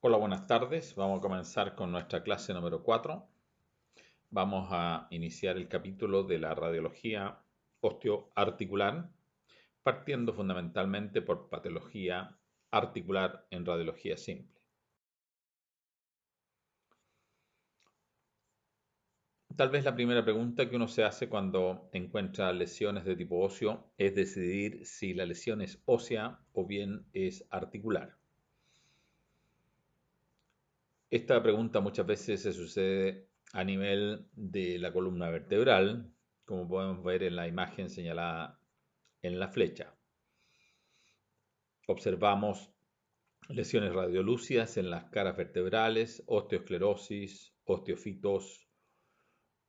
Hola, buenas tardes. Vamos a comenzar con nuestra clase número 4. Vamos a iniciar el capítulo de la radiología osteoarticular, partiendo fundamentalmente por patología articular en radiología simple. Tal vez la primera pregunta que uno se hace cuando encuentra lesiones de tipo óseo es decidir si la lesión es ósea o bien es articular. Esta pregunta muchas veces se sucede a nivel de la columna vertebral, como podemos ver en la imagen señalada en la flecha. Observamos lesiones radiolúcidas en las caras vertebrales, osteoesclerosis, osteofitos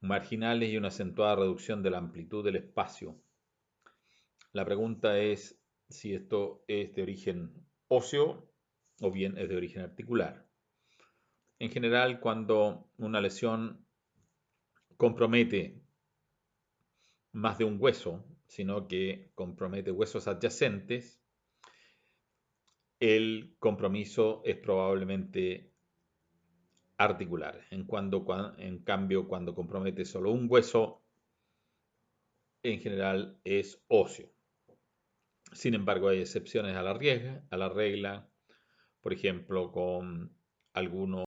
marginales y una acentuada reducción de la amplitud del espacio. La pregunta es si esto es de origen óseo o bien es de origen articular. En general, cuando una lesión compromete más de un hueso, sino que compromete huesos adyacentes, el compromiso es probablemente articular. En cambio, cuando compromete solo un hueso, en general es óseo. Sin embargo, hay excepciones a la regla, por ejemplo, con algunos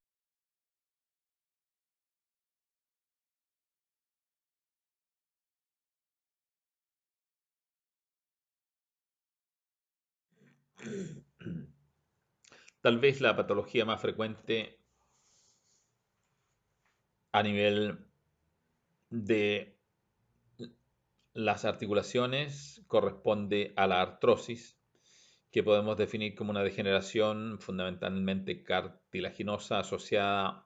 tal vez la patología más frecuente a nivel de las articulaciones corresponde a la artrosis, que podemos definir como una degeneración fundamentalmente cartilaginosa asociada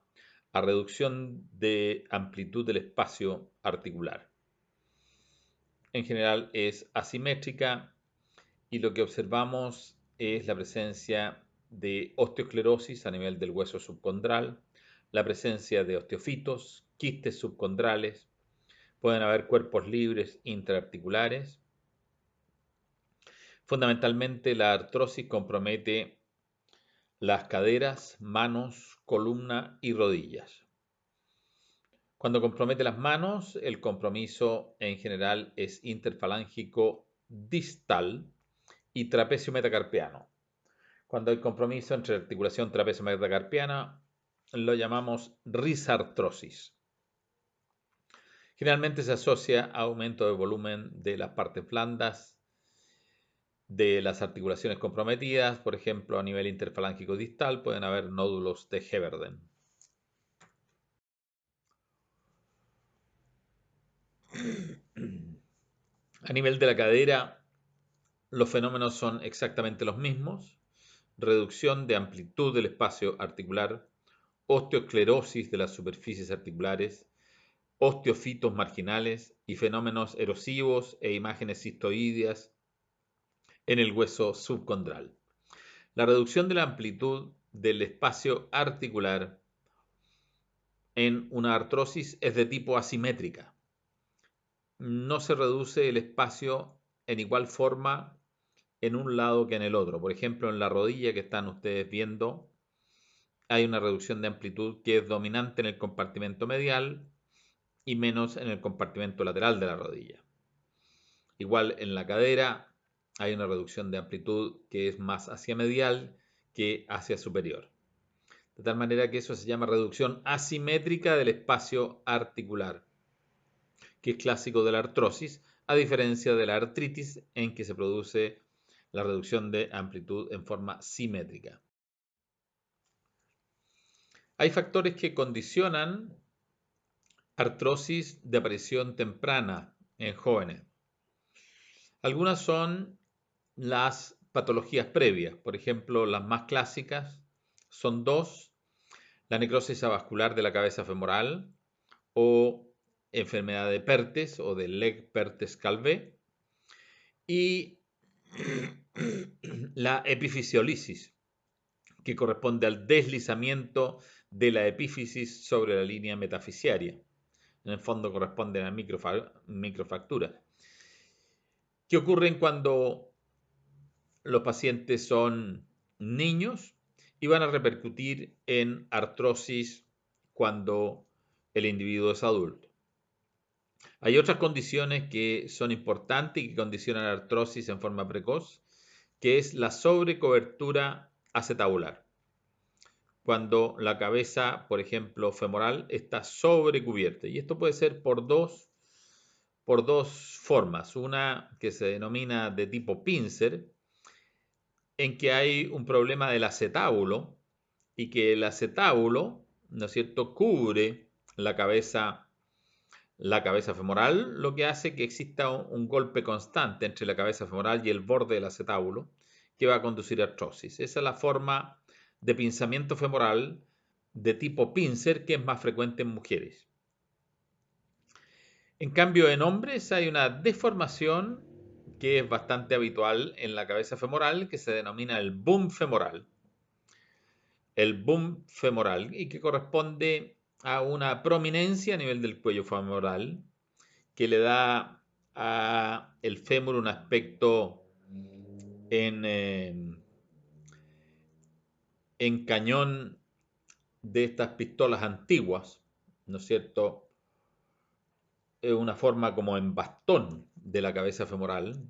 a reducción de amplitud del espacio articular. En general es asimétrica y lo que observamos es la presencia de osteosclerosis a nivel del hueso subcondral, la presencia de osteofitos, quistes subcondrales, pueden haber cuerpos libres intraarticulares. Fundamentalmente la artrosis compromete las caderas, manos, columna y rodillas. Cuando compromete las manos, el compromiso en general es interfalángico distal y trapecio metacarpiano. Cuando hay compromiso entre articulación trapecio metacarpiana, lo llamamos risartrosis. Generalmente se asocia a aumento de volumen de las partes blandas de las articulaciones comprometidas, por ejemplo, a nivel interfalángico distal pueden haber nódulos de Heberden. A nivel de la cadera, los fenómenos son exactamente los mismos: reducción de amplitud del espacio articular, osteosclerosis de las superficies articulares, osteofitos marginales y fenómenos erosivos e imágenes cistoídeas en el hueso subcondral. La reducción de la amplitud del espacio articular en una artrosis es de tipo asimétrica. No se reduce el espacio en igual forma en un lado que en el otro. Por ejemplo, en la rodilla que están ustedes viendo, hay una reducción de amplitud que es dominante en el compartimento medial y menos en el compartimento lateral de la rodilla. Igual en la cadera hay una reducción de amplitud que es más hacia medial que hacia superior. De tal manera que eso se llama reducción asimétrica del espacio articular, que es clásico de la artrosis, a diferencia de la artritis, en que se produce la reducción de amplitud en forma simétrica. Hay factores que condicionan artrosis de aparición temprana en jóvenes. Algunas son las patologías previas, por ejemplo, las más clásicas son dos: la necrosis avascular de la cabeza femoral o enfermedad de Pertes o de Legg-Pertes-Calvé, y la epifisiolisis, que corresponde al deslizamiento de la epífisis sobre la línea metafisiaria. En el fondo corresponden a microfracturas, que ocurren cuando los pacientes son niños y van a repercutir en artrosis cuando el individuo es adulto. Hay otras condiciones que son importantes y que condicionan la artrosis en forma precoz, que es la sobrecobertura acetabular. Cuando la cabeza, por ejemplo, femoral, está sobrecubierta. Y esto puede ser por dos formas. Una que se denomina de tipo pincer, en que hay un problema del acetábulo y que el acetábulo, ¿no es cierto?, cubre la cabeza femoral, lo que hace que exista un golpe constante entre la cabeza femoral y el borde del acetábulo que va a conducir a artrosis. Esa es la forma de pinzamiento femoral de tipo pincer que es más frecuente en mujeres. En cambio, en hombres hay una deformación que es bastante habitual en la cabeza femoral que se denomina el boom femoral. El boom femoral y que corresponde a una prominencia a nivel del cuello femoral que le da a el fémur un aspecto en cañón de estas pistolas antiguas, ¿no es cierto? Es una forma como en bastón de la cabeza femoral.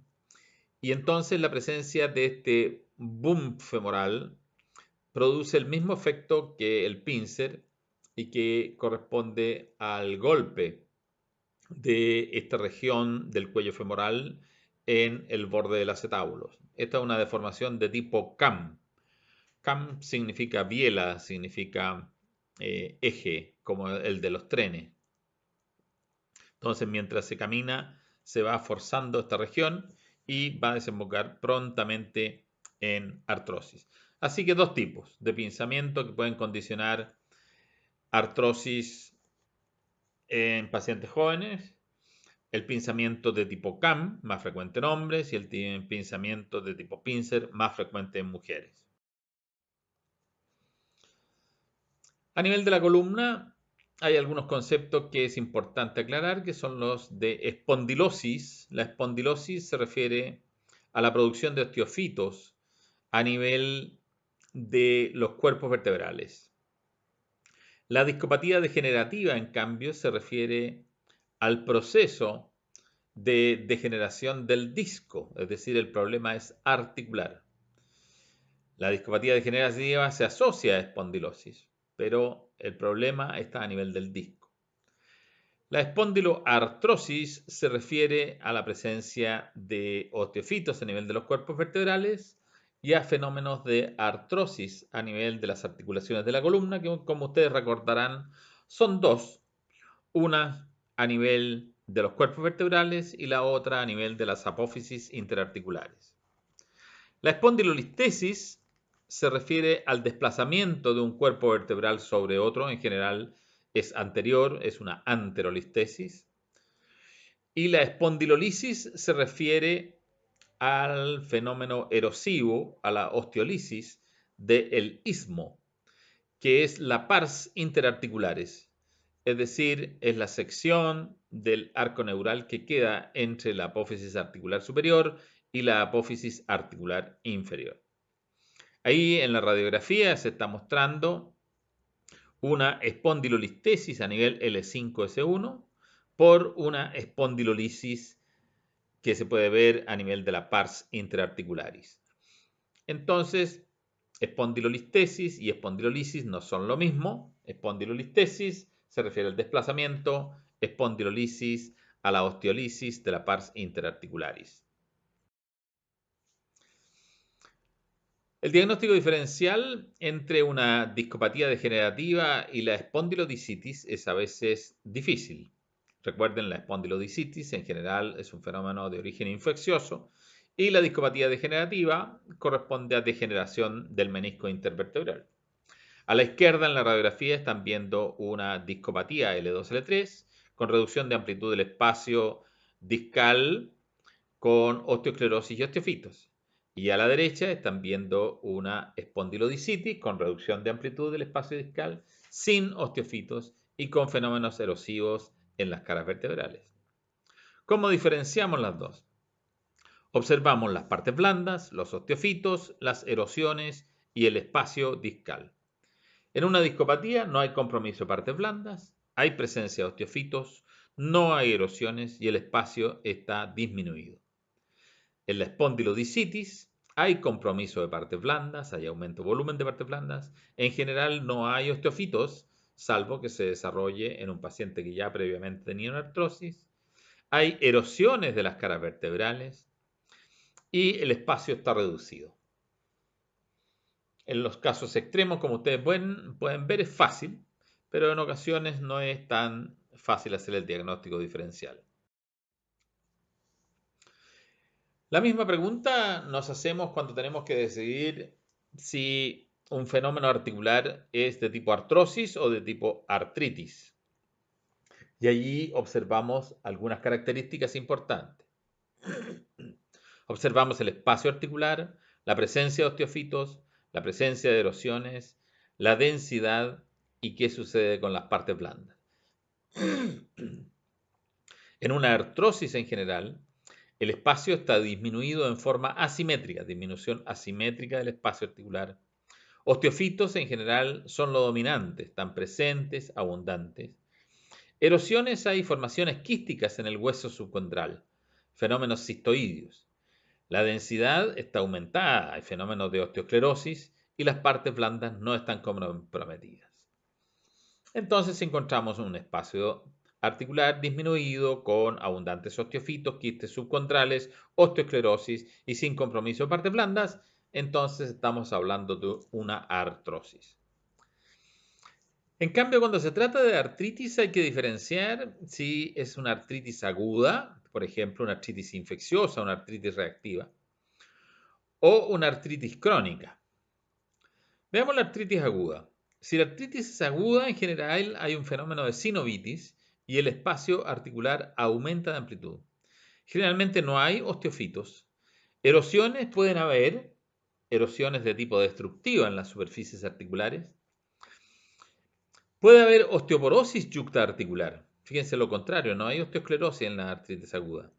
Y entonces la presencia de este boom femoral produce el mismo efecto que el pincer y que corresponde al golpe de esta región del cuello femoral en el borde del acetábulo. Esta es una deformación de tipo CAM. CAM significa biela, significa eje, como el de los trenes. Entonces, mientras se camina, se va forzando esta región y va a desembocar prontamente en artrosis. Así que dos tipos de pinzamiento que pueden condicionar artrosis en pacientes jóvenes. El pinzamiento de tipo CAM, más frecuente en hombres, y el pinzamiento de tipo pincer, más frecuente en mujeres. A nivel de la columna, hay algunos conceptos que es importante aclarar, que son los de espondilosis. La espondilosis se refiere a la producción de osteofitos a nivel de los cuerpos vertebrales. La discopatía degenerativa, en cambio, se refiere al proceso de degeneración del disco, es decir, el problema es articular. La discopatía degenerativa se asocia a espondilosis, pero el problema está a nivel del disco. La espondiloartrosis se refiere a la presencia de osteofitos a nivel de los cuerpos vertebrales y a fenómenos de artrosis a nivel de las articulaciones de la columna, que como ustedes recordarán son dos, una a nivel de los cuerpos vertebrales y la otra a nivel de las apófisis interarticulares. La espondilolistesis se refiere al desplazamiento de un cuerpo vertebral sobre otro, en general es anterior, es una anterolistesis. Y la espondilolisis se refiere al fenómeno erosivo, a la osteolisis del istmo, que es la pars interarticulares, es decir, es la sección del arco neural que queda entre la apófisis articular superior y la apófisis articular inferior. Ahí en la radiografía se está mostrando una espondilolistesis a nivel L5S1 por una espondilolisis que se puede ver a nivel de la pars interarticularis. Entonces, espondilolistesis y espondilolisis no son lo mismo. Espondilolistesis se refiere al desplazamiento, espondilolisis a la osteolisis de la pars interarticularis. El diagnóstico diferencial entre una discopatía degenerativa y la espondilodicitis es a veces difícil. Recuerden, la espondilodicitis en general es un fenómeno de origen infeccioso y la discopatía degenerativa corresponde a degeneración del menisco intervertebral. A la izquierda en la radiografía están viendo una discopatía L2-L3 con reducción de amplitud del espacio discal con osteosclerosis y osteofitos. Y a la derecha están viendo una espondilodicitis con reducción de amplitud del espacio discal sin osteofitos y con fenómenos erosivos en las caras vertebrales. ¿Cómo diferenciamos las dos? Observamos las partes blandas, los osteofitos, las erosiones y el espacio discal. En una discopatía no hay compromiso de partes blandas, hay presencia de osteofitos, no hay erosiones y el espacio está disminuido. En la espondilodiscitis hay compromiso de partes blandas, hay aumento de volumen de partes blandas. En general no hay osteofitos, salvo que se desarrolle en un paciente que ya previamente tenía una artrosis. Hay erosiones de las caras vertebrales y el espacio está reducido. En los casos extremos, como ustedes pueden ver, es fácil, pero en ocasiones no es tan fácil hacer el diagnóstico diferencial. La misma pregunta nos hacemos cuando tenemos que decidir si un fenómeno articular es de tipo artrosis o de tipo artritis. Y allí observamos algunas características importantes. Observamos el espacio articular, la presencia de osteofitos, la presencia de erosiones, la densidad y qué sucede con las partes blandas. En una artrosis en general, el espacio está disminuido en forma asimétrica, disminución asimétrica del espacio articular. Osteofitos en general son lo dominante, están presentes, abundantes. Erosiones, hay formaciones quísticas en el hueso subcondral, fenómenos cistoídeos. La densidad está aumentada, hay fenómenos de osteosclerosis y las partes blandas no están comprometidas. Entonces encontramos un espacio articular disminuido con abundantes osteofitos, quistes subcondrales, osteosclerosis y sin compromiso de partes blandas, entonces estamos hablando de una artrosis. En cambio, cuando se trata de artritis hay que diferenciar si es una artritis aguda, por ejemplo, una artritis infecciosa, una artritis reactiva, o una artritis crónica. Veamos la artritis aguda. Si la artritis es aguda, en general hay un fenómeno de sinovitis y el espacio articular aumenta de amplitud. Generalmente no hay osteofitos. Erosiones pueden haber, erosiones de tipo destructiva en las superficies articulares. Puede haber osteoporosis yuctaarticular. Fíjense lo contrario, no hay osteosclerosis en la artritis aguda.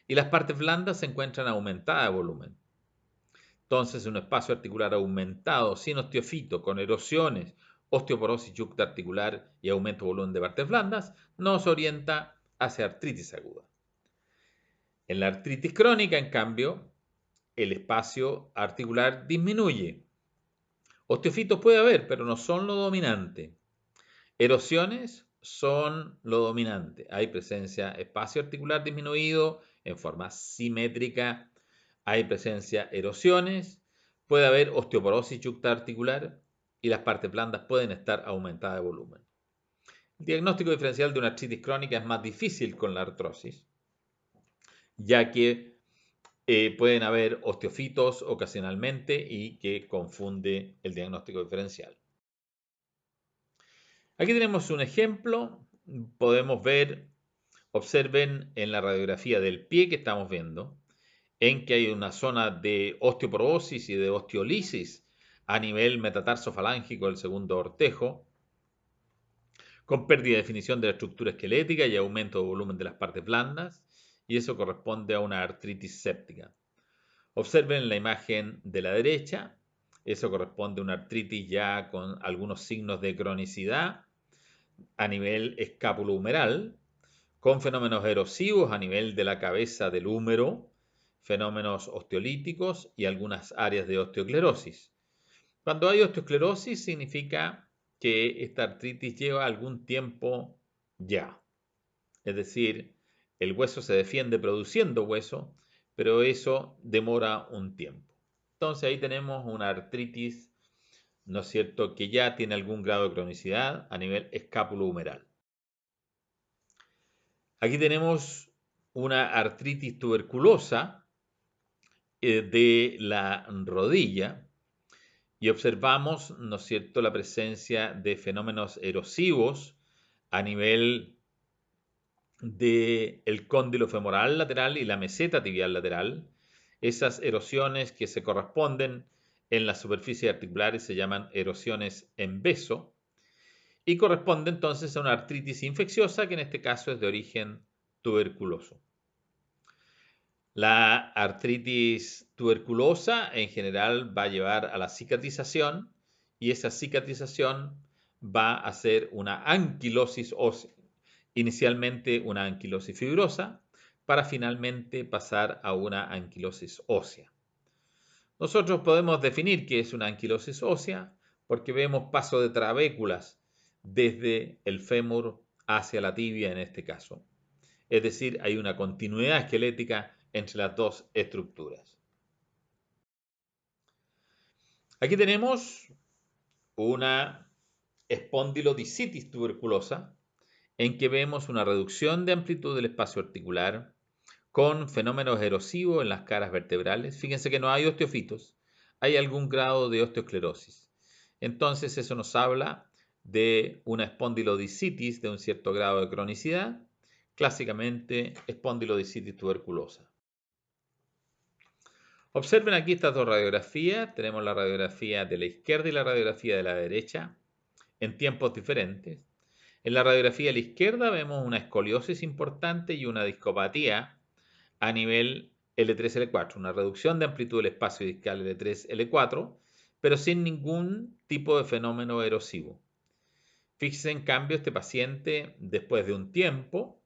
Y las partes blandas se encuentran aumentadas de volumen. Entonces, un espacio articular aumentado, sin osteofito, con erosiones, osteoporosis yuctaarticular y aumento de volumen de partes blandas, nos orienta hacia artritis aguda. En la artritis crónica, en cambio, el espacio articular disminuye. Osteofitos puede haber, pero no son lo dominante. Erosiones son lo dominante. Hay presencia espacio articular disminuido en forma simétrica. Hay presencia erosiones. Puede haber osteoporosis yuctaarticular y las partes blandas pueden estar aumentadas de volumen. El diagnóstico diferencial de una artritis crónica es más difícil con la artrosis, ya que pueden haber osteofitos ocasionalmente y que confunde el diagnóstico diferencial. Aquí tenemos un ejemplo, podemos ver, observen en la radiografía del pie que estamos viendo, en que hay una zona de osteoporosis y de osteolisis a nivel metatarsofalángico del segundo ortejo, con pérdida de definición de la estructura esquelética y aumento de volumen de las partes blandas, y eso corresponde a una artritis séptica. Observen la imagen de la derecha, eso corresponde a una artritis ya con algunos signos de cronicidad a nivel escápulo-humeral, con fenómenos erosivos a nivel de la cabeza del húmero, fenómenos osteolíticos y algunas áreas de osteoclerosis. Cuando hay osteoclerosis significa que esta artritis lleva algún tiempo ya. Es decir, el hueso se defiende produciendo hueso, pero eso demora un tiempo. Entonces ahí tenemos una artritis, ¿no es cierto?, que ya tiene algún grado de cronicidad a nivel escápulo-humeral. Aquí tenemos una artritis tuberculosa de la rodilla y observamos, ¿no es cierto?, la presencia de fenómenos erosivos a nivel del cóndilo femoral lateral y la meseta tibial lateral. Esas erosiones que se corresponden en las superficies articulares se llaman erosiones en beso y corresponde entonces a una artritis infecciosa que en este caso es de origen tuberculoso. La artritis tuberculosa en general va a llevar a la cicatrización y esa cicatrización va a ser una anquilosis ósea. Inicialmente una anquilosis fibrosa para finalmente pasar a una anquilosis ósea. Nosotros podemos definir qué es una anquilosis ósea porque vemos paso de trabéculas desde el fémur hacia la tibia en este caso. Es decir, hay una continuidad esquelética entre las dos estructuras. Aquí tenemos una espondilodicitis tuberculosa en que vemos una reducción de amplitud del espacio articular con fenómenos erosivos en las caras vertebrales. Fíjense que no hay osteofitos, hay algún grado de osteosclerosis. Entonces eso nos habla de una espondilodicitis de un cierto grado de cronicidad, clásicamente espondilodicitis tuberculosa. Observen aquí estas dos radiografías. Tenemos la radiografía de la izquierda y la radiografía de la derecha en tiempos diferentes. En la radiografía de la izquierda vemos una escoliosis importante y una discopatía a nivel L3-L4, una reducción de amplitud del espacio discal L3-L4, pero sin ningún tipo de fenómeno erosivo. Fíjense en cambio este paciente después de un tiempo,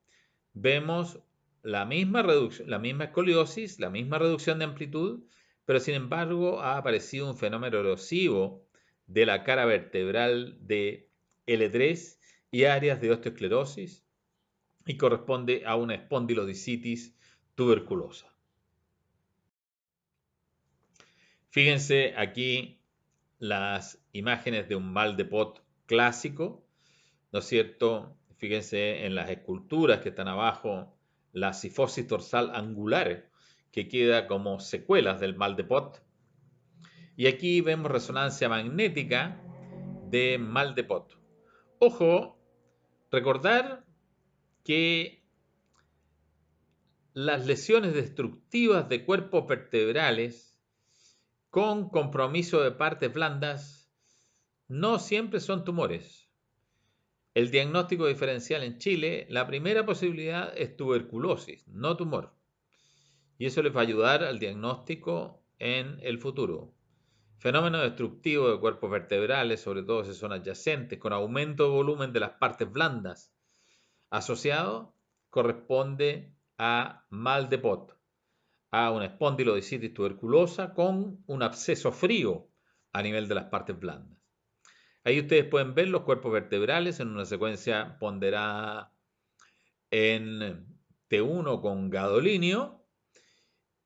vemos la misma reducción, la misma escoliosis, la misma reducción de amplitud, pero sin embargo ha aparecido un fenómeno erosivo de la cara vertebral de L3 y áreas de osteosclerosis y corresponde a una espondilodicitis tuberculosa. Fíjense aquí las imágenes de un mal de Pot clásico, ¿no es cierto? Fíjense en las esculturas que están abajo, la cifosis dorsal angular, que queda como secuelas del mal de Pot. Y aquí vemos resonancia magnética de mal de Pot. Ojo, recordar que las lesiones destructivas de cuerpos vertebrales con compromiso de partes blandas no siempre son tumores. El diagnóstico diferencial en Chile, la primera posibilidad es tuberculosis, no tumor. Y eso les va a ayudar al diagnóstico en el futuro. Fenómeno destructivo de cuerpos vertebrales, sobre todo si son adyacentes, con aumento de volumen de las partes blandas, asociado corresponde a mal de Pot, a una espondilodicitis tuberculosa con un absceso frío a nivel de las partes blandas. Ahí ustedes pueden ver los cuerpos vertebrales en una secuencia ponderada en T1 con gadolinio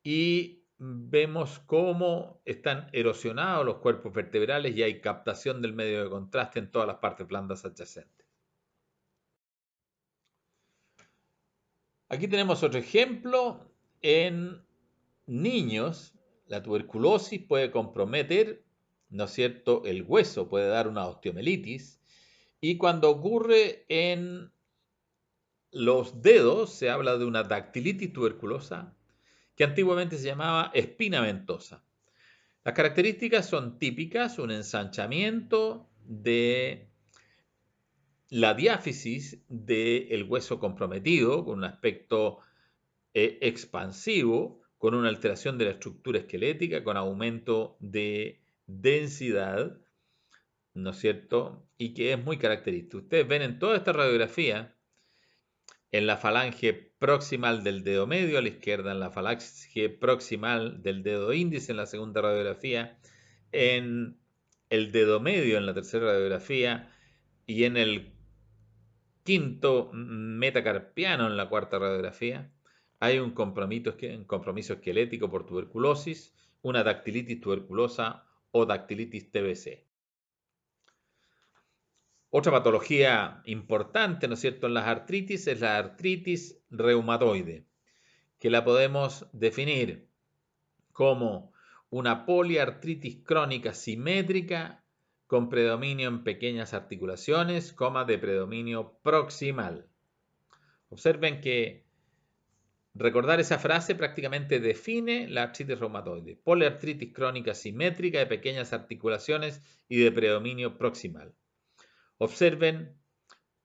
y vemos cómo están erosionados los cuerpos vertebrales y hay captación del medio de contraste en todas las partes blandas adyacentes. Aquí tenemos otro ejemplo. En niños, la tuberculosis puede comprometer, ¿no es cierto?, el hueso, puede dar una osteomelitis. Y cuando ocurre en los dedos, se habla de una dactilitis tuberculosa, que antiguamente se llamaba espina ventosa. Las características son típicas, un ensanchamiento de la diáfisis del hueso comprometido, con un aspecto expansivo, con una alteración de la estructura esquelética, con aumento de densidad, ¿no es cierto? Y que es muy característico. Ustedes ven en toda esta radiografía, en la falange proximal del dedo medio a la izquierda, en la falange proximal del dedo índice en la segunda radiografía, en el dedo medio en la tercera radiografía y en el quinto metacarpiano en la cuarta radiografía, hay un compromiso esquelético por tuberculosis, una dactilitis tuberculosa o dactilitis TBC. Otra patología importante, ¿no es cierto?, en las artritis es la artritis reumatoide, que la podemos definir como una poliartritis crónica simétrica con predominio en pequeñas articulaciones, de predominio proximal. Observen que recordar esa frase prácticamente define la artritis reumatoide. Poliartritis crónica simétrica de pequeñas articulaciones y de predominio proximal. Observen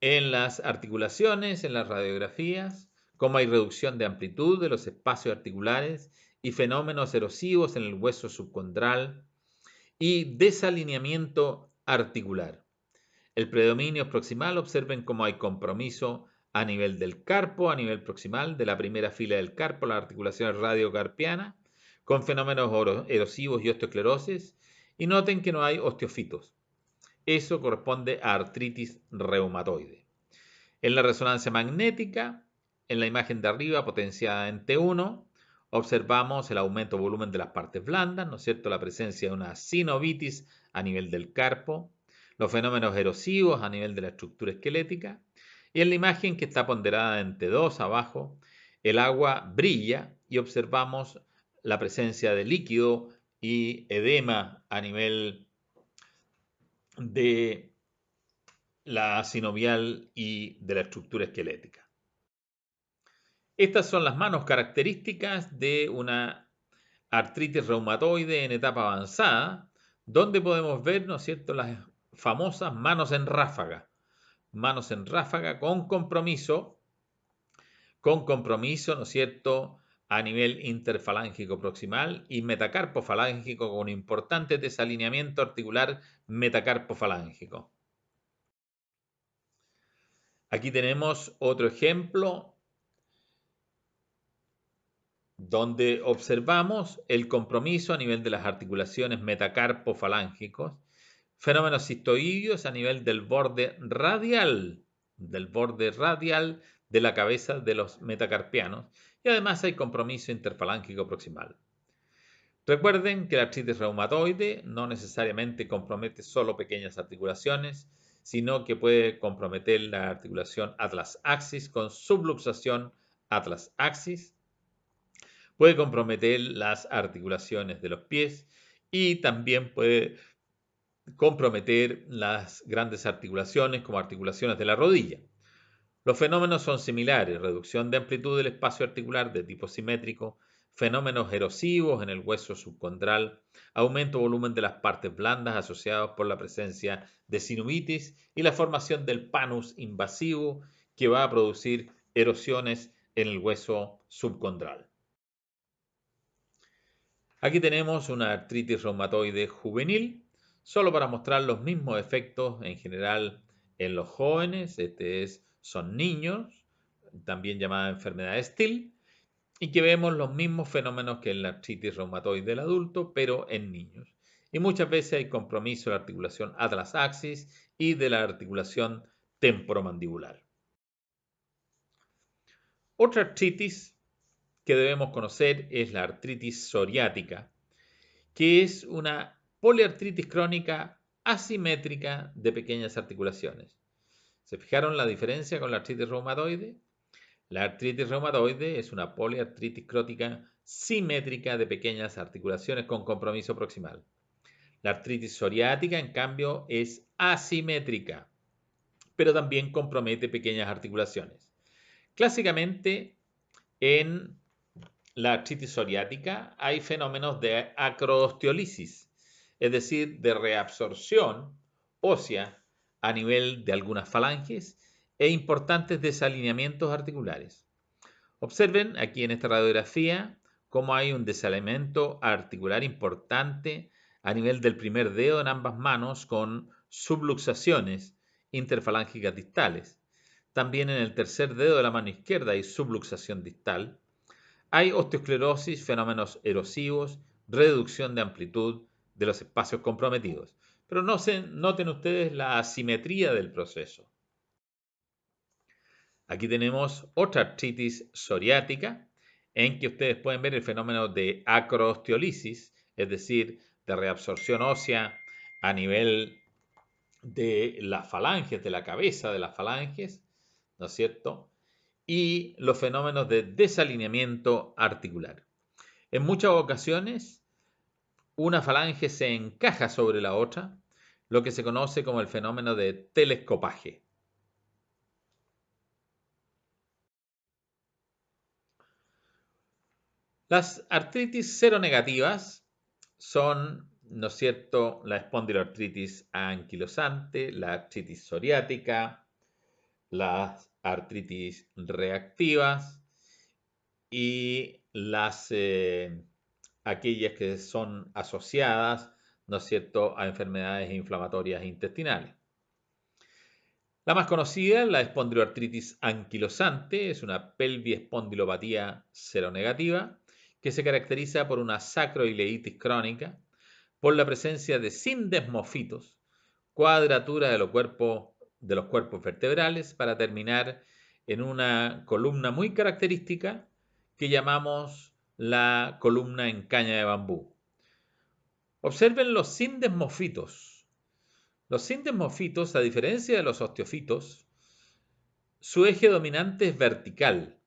en las articulaciones, en las radiografías, cómo hay reducción de amplitud de los espacios articulares y fenómenos erosivos en el hueso subcondral y desalineamiento articular. El predominio proximal, observen cómo hay compromiso a nivel del carpo, a nivel proximal de la primera fila del carpo, las articulaciones radiocarpianas, con fenómenos erosivos y osteosclerosis, y noten que no hay osteofitos. Eso corresponde a artritis reumatoide. En la resonancia magnética, en la imagen de arriba potenciada en T1, observamos el aumento de volumen de las partes blandas, ¿no es cierto? La presencia de una sinovitis a nivel del carpo, los fenómenos erosivos a nivel de la estructura esquelética, y en la imagen que está ponderada en T2 abajo, el agua brilla y observamos la presencia de líquido y edema a nivel de la sinovial y de la estructura esquelética. Estas son las manos características de una artritis reumatoide en etapa avanzada, donde podemos ver, ¿no es cierto?, las famosas manos en ráfaga ¿no es cierto?, a nivel interfalángico proximal y metacarpofalángico con importante desalineamiento articular metacarpofalángico. Aquí tenemos otro ejemplo donde observamos el compromiso a nivel de las articulaciones metacarpofalángicos, fenómenos cistoideos a nivel del borde radial de la cabeza de los metacarpianos, y además hay compromiso interfalángico proximal. Recuerden que la artritis reumatoide no necesariamente compromete solo pequeñas articulaciones, sino que puede comprometer la articulación atlas-axis con subluxación atlas-axis, puede comprometer las articulaciones de los pies y también puede comprometer las grandes articulaciones como articulaciones de la rodilla. Los fenómenos son similares: reducción de amplitud del espacio articular de tipo simétrico, fenómenos erosivos en el hueso subcondral, aumento de volumen de las partes blandas asociados por la presencia de sinovitis y la formación del panus invasivo que va a producir erosiones en el hueso subcondral. Aquí tenemos una artritis reumatoide juvenil, solo para mostrar los mismos efectos en general en los jóvenes. Son niños, también llamada enfermedad de Still, y que vemos los mismos fenómenos que en la artritis reumatoide del adulto, pero en niños. Y muchas veces hay compromiso de la articulación atlas-axis y de la articulación temporomandibular. Otra artritis que debemos conocer es la artritis psoriática, que es una poliartritis crónica asimétrica de pequeñas articulaciones. ¿Se fijaron la diferencia con la artritis reumatoide? La artritis reumatoide es una poliartritis crónica simétrica de pequeñas articulaciones con compromiso proximal. La artritis psoriática, en cambio, es asimétrica, pero también compromete pequeñas articulaciones. Clásicamente, en la artritis psoriática hay fenómenos de acroosteolisis, es decir, de reabsorción ósea a nivel de algunas falanges e importantes desalineamientos articulares. Observen aquí en esta radiografía cómo hay un desalineamiento articular importante a nivel del primer dedo en ambas manos con subluxaciones interfalángicas distales. También en el tercer dedo de la mano izquierda hay subluxación distal. Hay osteosclerosis, fenómenos erosivos, reducción de amplitud de los espacios comprometidos. Pero noten ustedes la asimetría del proceso. Aquí tenemos otra artritis psoriática en que ustedes pueden ver el fenómeno de acroosteolisis, es decir, de reabsorción ósea a nivel de las falanges, de la cabeza de las falanges, ¿no es cierto?, y los fenómenos de desalineamiento articular. En muchas ocasiones, una falange se encaja sobre la otra, lo que se conoce como el fenómeno de telescopaje. Las artritis seronegativas son, ¿no es cierto?, la espondiloartritis anquilosante, la artritis psoriática, las artritis reactivas y aquellas que son asociadas, ¿no es cierto?, a enfermedades inflamatorias intestinales. La más conocida, la espondioartritis anquilosante, es una pelviespondilopatía seronegativa que se caracteriza por una sacroileitis crónica, por la presencia de sindesmofitos, cuadratura de los cuerpos vertebrales, para terminar en una columna muy característica que llamamos la columna en caña de bambú. Observen los sindesmofitos. Los sindesmofitos, a diferencia de los osteofitos, su eje dominante es vertical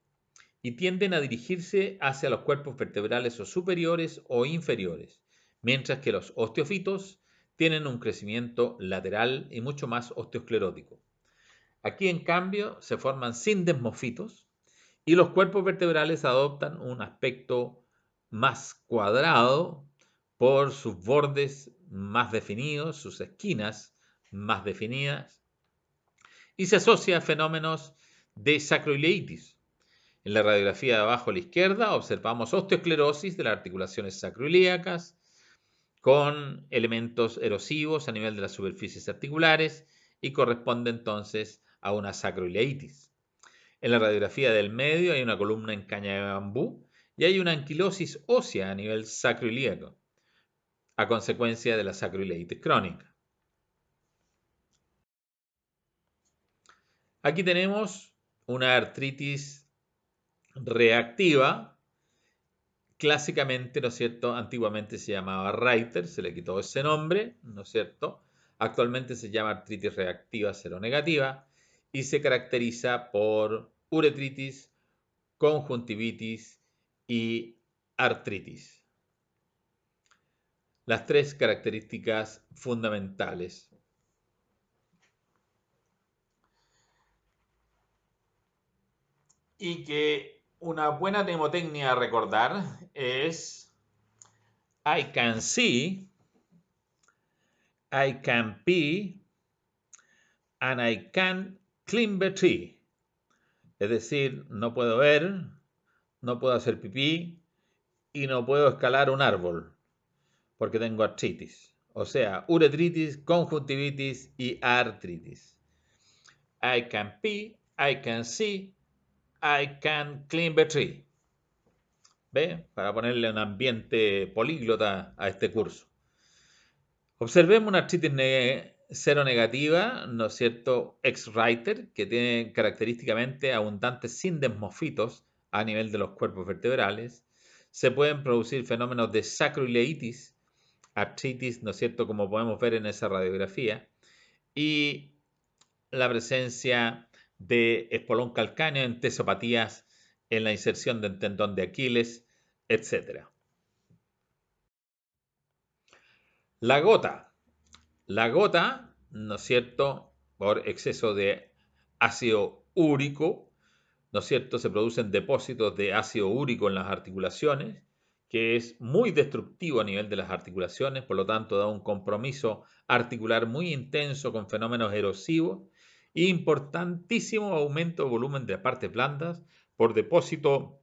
y tienden a dirigirse hacia los cuerpos vertebrales o superiores o inferiores, mientras que los osteofitos tienen un crecimiento lateral y mucho más osteosclerótico. Aquí, en cambio, se forman sindesmofitos y los cuerpos vertebrales adoptan un aspecto más cuadrado por sus bordes más definidos, sus esquinas más definidas, y se asocia a fenómenos de sacroileitis. En la radiografía de abajo a la izquierda observamos osteosclerosis de las articulaciones sacroiliacas con elementos erosivos a nivel de las superficies articulares y corresponde entonces a una sacroileitis. En la radiografía del medio hay una columna en caña de bambú y hay una anquilosis ósea a nivel sacroiliaco a consecuencia de la sacroileitis crónica. Aquí tenemos una artritis reactiva, clásicamente, ¿no es cierto?, antiguamente se llamaba Reiter, se le quitó ese nombre, ¿no es cierto?, actualmente se llama artritis reactiva seronegativa y se caracteriza por uretritis, conjuntivitis y artritis. Las tres características fundamentales. Y que una buena mnemotecnia a recordar es I can see, I can pee, and I can climb a tree. Es decir, no puedo ver, no puedo hacer pipí y no puedo escalar un árbol porque tengo artritis. O sea, uretritis, conjuntivitis y artritis. I can pee, I can see, I can climb a tree. ¿Ve? Para ponerle un ambiente políglota a este curso. Observemos una artritis seronegativa, ¿no es cierto?, ex-Reiter, que tiene característicamente abundantes sindesmofitos a nivel de los cuerpos vertebrales. Se pueden producir fenómenos de sacroileitis, artritis, ¿no es cierto?, como podemos ver en esa radiografía, y la presencia de espolón calcáneo, entesopatías en la inserción del tendón de Aquiles, etc. La gota. La gota, ¿no es cierto?, por exceso de ácido úrico, ¿no es cierto?, se producen depósitos de ácido úrico en las articulaciones, que es muy destructivo a nivel de las articulaciones, por lo tanto da un compromiso articular muy intenso con fenómenos erosivos e importantísimo aumento de volumen de partes blandas por depósito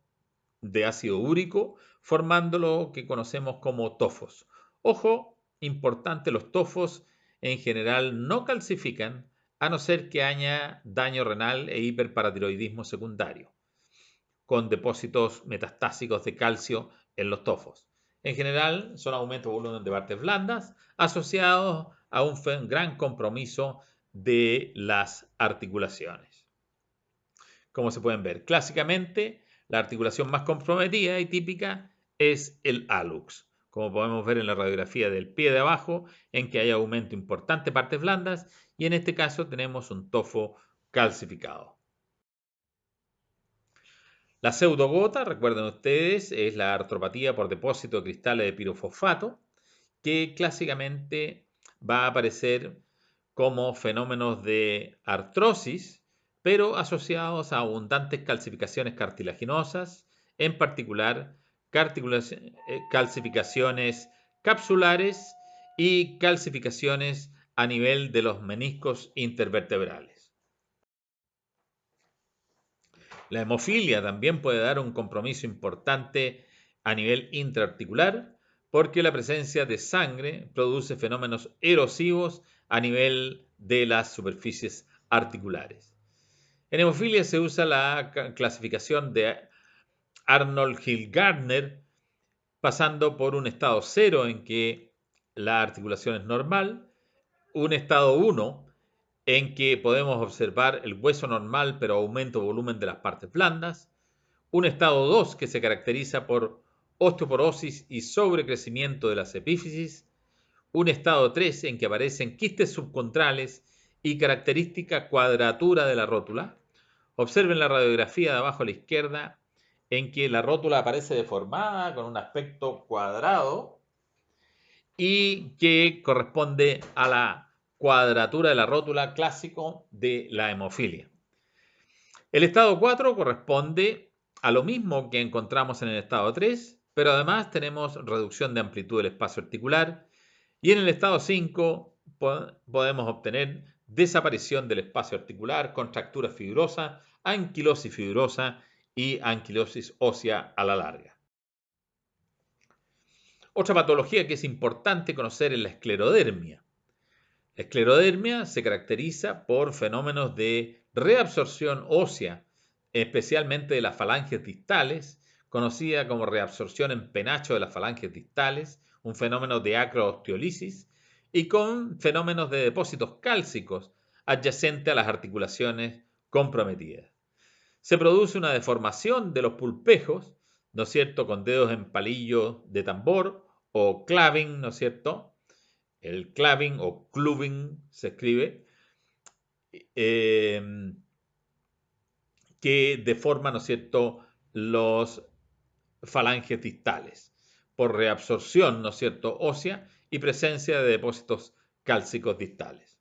de ácido úrico, formando lo que conocemos como tofos. Ojo, importante, los tofos en general no calcifican a no ser que haya daño renal e hiperparatiroidismo secundario, con depósitos metastásicos de calcio en los tofos. En general son aumentos de volumen de partes blandas asociados a un gran compromiso de las articulaciones. Como se pueden ver, clásicamente la articulación más comprometida y típica es el hallux, como podemos ver en la radiografía del pie de abajo, en que hay aumento importante de partes blandas y en este caso tenemos un tofo calcificado. La pseudogota, recuerden ustedes, es la artropatía por depósito de cristales de pirofosfato, que clásicamente va a aparecer como fenómenos de artrosis, pero asociados a abundantes calcificaciones cartilaginosas, en particular calcificaciones capsulares y calcificaciones a nivel de los meniscos intervertebrales. La hemofilia también puede dar un compromiso importante a nivel intraarticular porque la presencia de sangre produce fenómenos erosivos a nivel de las superficies articulares. En hemofilia se usa la clasificación de Arnold-Hill-Gardner, pasando por un estado 0 en que la articulación es normal, un estado 1 en que podemos observar el hueso normal pero aumento volumen de las partes blandas, un estado 2 que se caracteriza por osteoporosis y sobrecrecimiento de las epífisis, un estado 3 en que aparecen quistes subcontrales y característica cuadratura de la rótula. Observen la radiografía de abajo a la izquierda en que la rótula aparece deformada con un aspecto cuadrado y que corresponde a la cuadratura de la rótula clásico de la hemofilia. El estado 4 corresponde a lo mismo que encontramos en el estado 3, pero además tenemos reducción de amplitud del espacio articular y en el estado 5 podemos obtener desaparición del espacio articular, contractura fibrosa, anquilosis fibrosa y anquilosis ósea a la larga. Otra patología que es importante conocer es la esclerodermia. La esclerodermia se caracteriza por fenómenos de reabsorción ósea, especialmente de las falanges distales, conocida como reabsorción en penacho de las falanges distales, un fenómeno de acroosteolisis, y con fenómenos de depósitos cálcicos adyacentes a las articulaciones comprometidas. Se produce una deformación de los pulpejos, ¿no es cierto?, con dedos en palillo de tambor o claving, ¿no es cierto?, el claving o clubbing se escribe, que deforma, ¿no es cierto?, los falanges distales por reabsorción, ¿no es cierto?, ósea y presencia de depósitos cálcicos distales.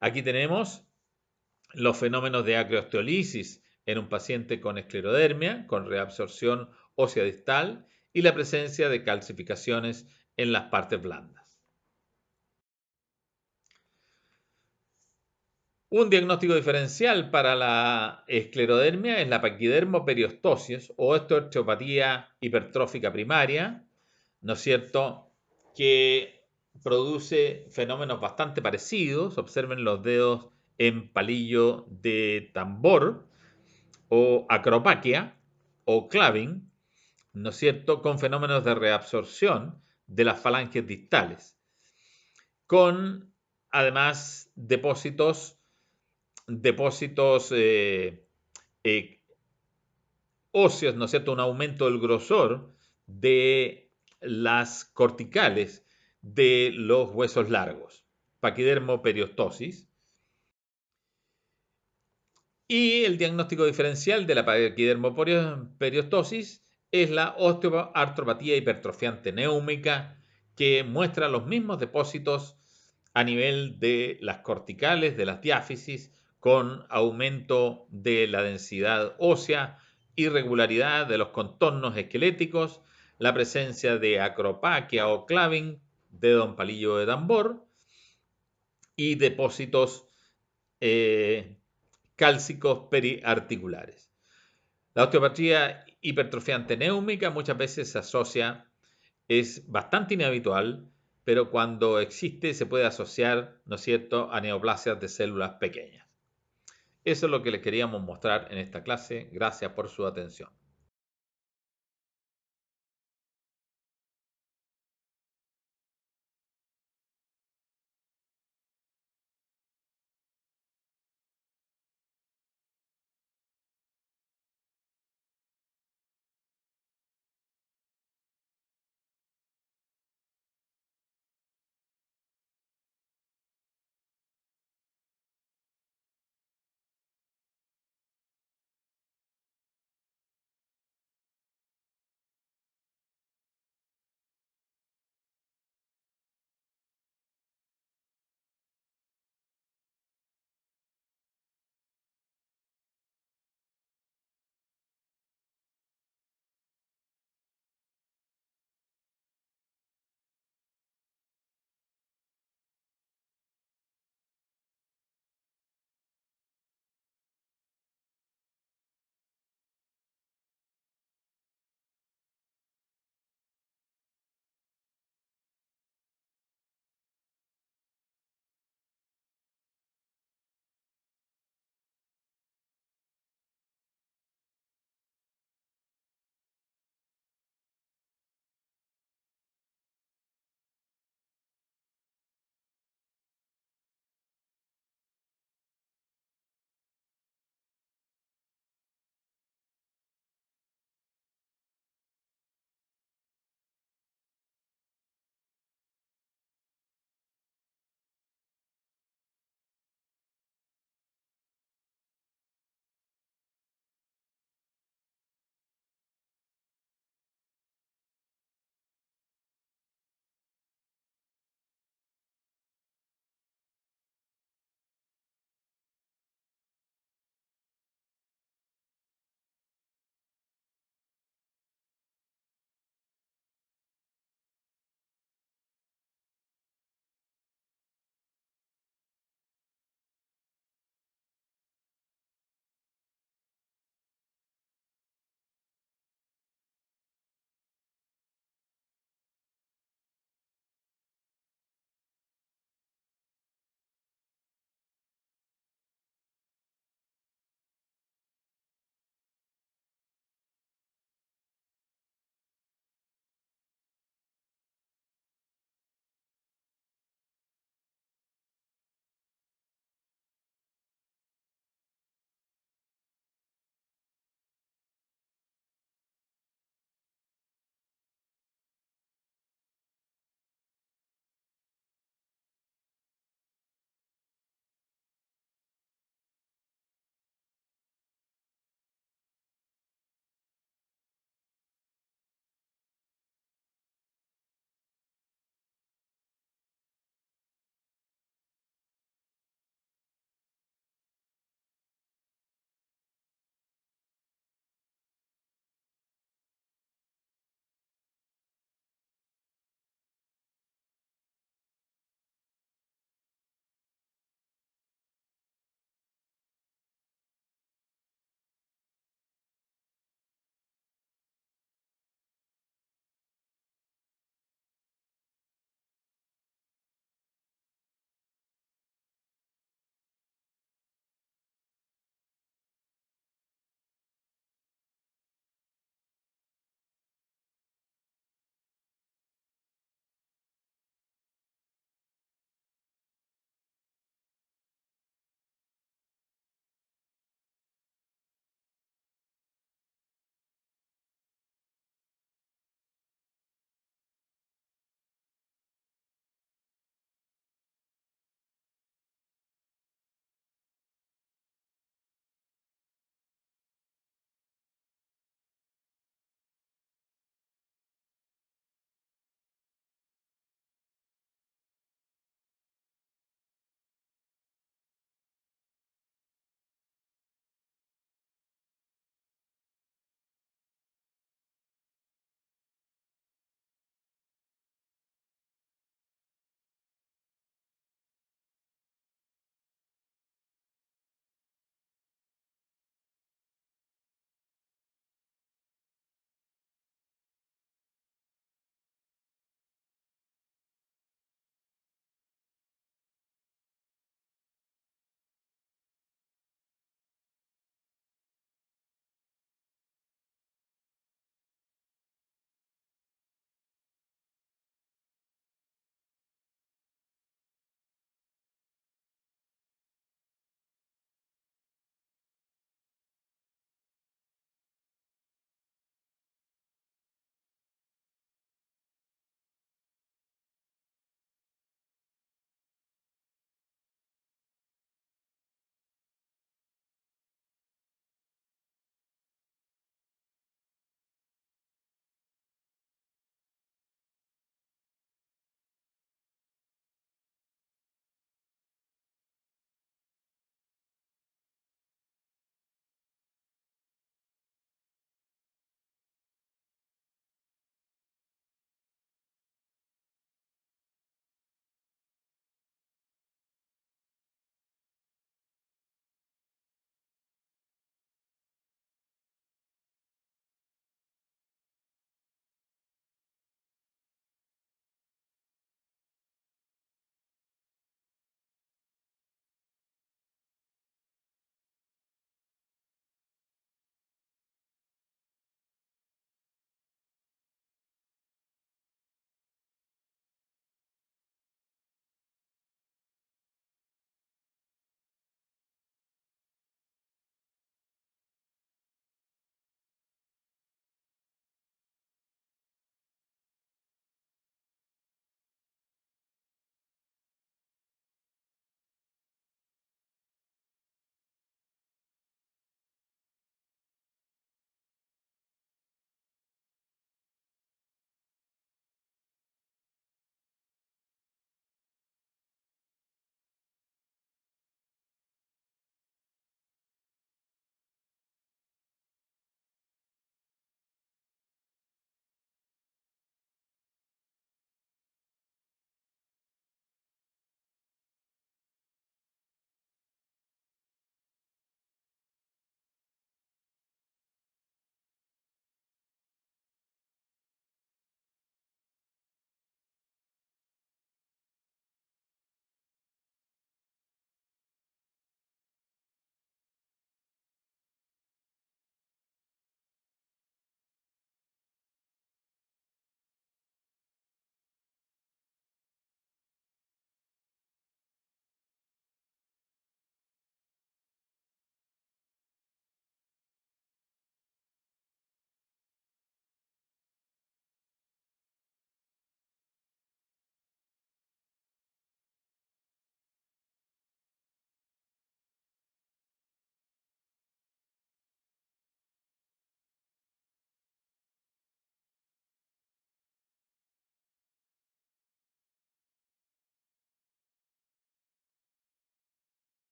Aquí tenemos los fenómenos de acrosteolisis en un paciente con esclerodermia, con reabsorción ósea distal y la presencia de calcificaciones en las partes blandas. Un diagnóstico diferencial para la esclerodermia es la paquidermoperiostosis o osteopatía hipertrófica primaria, ¿no es cierto?, que produce fenómenos bastante parecidos. Observen los dedos en palillo de tambor o acropaquia o claving, ¿no es cierto?, con fenómenos de reabsorción de las falanges distales, con además depósitos óseos, ¿no es cierto?, un aumento del grosor de las corticales de los huesos largos, paquidermoperiostosis. Y el diagnóstico diferencial de la paquidermoperiostosis es la osteoartropatía hipertrofiante néumica, que muestra los mismos depósitos a nivel de las corticales, de las diáfisis, con aumento de la densidad ósea, irregularidad de los contornos esqueléticos, la presencia de acropaquia o claving, dedo en palillo de tambor, y depósitos cálcicos periarticulares. La osteopatía hipertrofiante néumica muchas veces se asocia, es bastante inhabitual, pero cuando existe se puede asociar, ¿no es cierto?, a neoplasias de células pequeñas. Eso es lo que les queríamos mostrar en esta clase. Gracias por su atención.